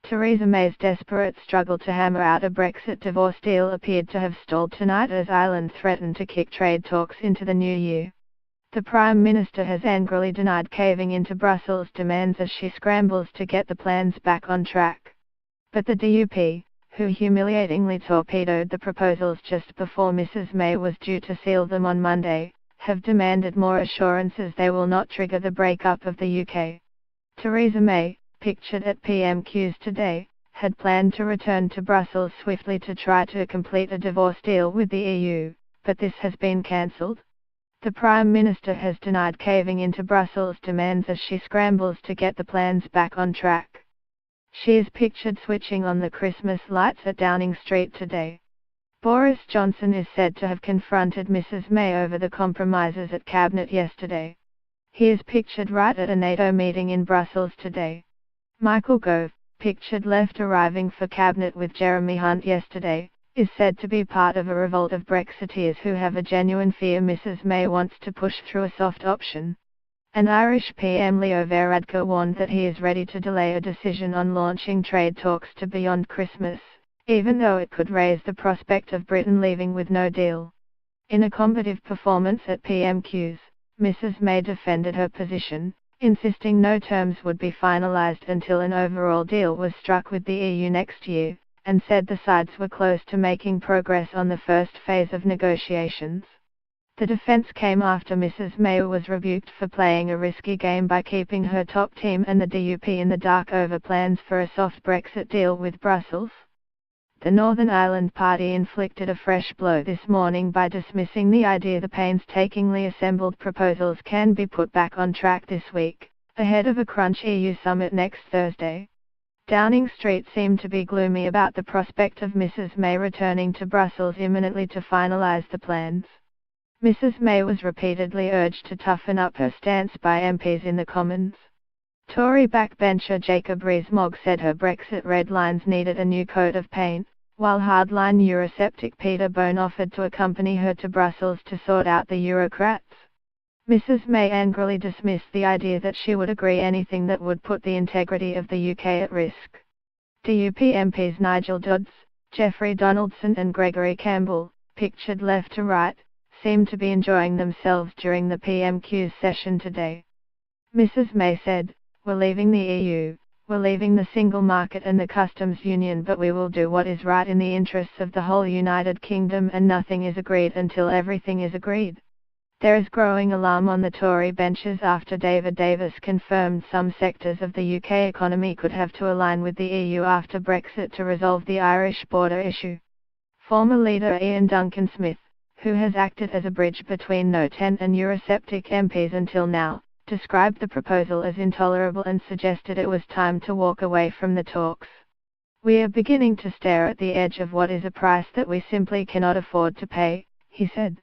Theresa May's desperate struggle to hammer out a Brexit divorce deal appeared to have stalled tonight as Ireland threatened to kick trade talks into the new year. The Prime Minister has angrily denied caving into Brussels' demands as she scrambles to get the plans back on track. But the DUP, who humiliatingly torpedoed the proposals just before Mrs May was due to seal them on Monday, have demanded more assurances they will not trigger the breakup of the UK. Theresa May, pictured at PMQs today, had planned to return to Brussels swiftly to try to complete a divorce deal with the EU, but this has been cancelled. The Prime Minister has denied caving into Brussels' demands as she scrambles to get the plans back on track. She is pictured switching on the Christmas lights at Downing Street today. Boris Johnson is said to have confronted Mrs May over the compromises at Cabinet yesterday. He is pictured right at a NATO meeting in Brussels today. Michael Gove, pictured left arriving for Cabinet with Jeremy Hunt yesterday, is said to be part of a revolt of Brexiteers who have a genuine fear Mrs May wants to push through a soft option. An Irish PM Leo Varadkar warned that he is ready to delay a decision on launching trade talks to beyond Christmas, even though it could raise the prospect of Britain leaving with no deal. In a combative performance at PMQs, Mrs May defended her position, insisting no terms would be finalised until an overall deal was struck with the EU next year, and said the sides were close to making progress on the first phase of negotiations. The defence came after Mrs May was rebuked for playing a risky game by keeping her top team and the DUP in the dark over plans for a soft Brexit deal with Brussels. The Northern Ireland Party inflicted a fresh blow this morning by dismissing the idea the painstakingly assembled proposals can be put back on track this week, ahead of a crunch EU summit next Thursday. Downing Street seemed to be gloomy about the prospect of Mrs May returning to Brussels imminently to finalise the plans. Mrs May was repeatedly urged to toughen up her stance by MPs in the Commons. Tory backbencher Jacob Rees-Mogg said her Brexit red lines needed a new coat of paint, while hardline Eurosceptic Peter Bone offered to accompany her to Brussels to sort out the Eurocrats. Mrs May angrily dismissed the idea that she would agree anything that would put the integrity of the UK at risk. DUP MPs Nigel Dodds, Geoffrey Donaldson and Gregory Campbell, pictured left to right, seemed to be enjoying themselves during the PMQ's session today. Mrs May said, "We're leaving the EU, we're leaving the single market and the customs union, but we will do what is right in the interests of the whole United Kingdom, and nothing is agreed until everything is agreed." There is growing alarm on the Tory benches after David Davis confirmed some sectors of the UK economy could have to align with the EU after Brexit to resolve the Irish border issue. Former leader Ian Duncan Smith, who has acted as a bridge between No 10 and Eurosceptic MPs until now, described the proposal as intolerable and suggested it was time to walk away from the talks. "We are beginning to stare at the edge of what is a price that we simply cannot afford to pay," he said.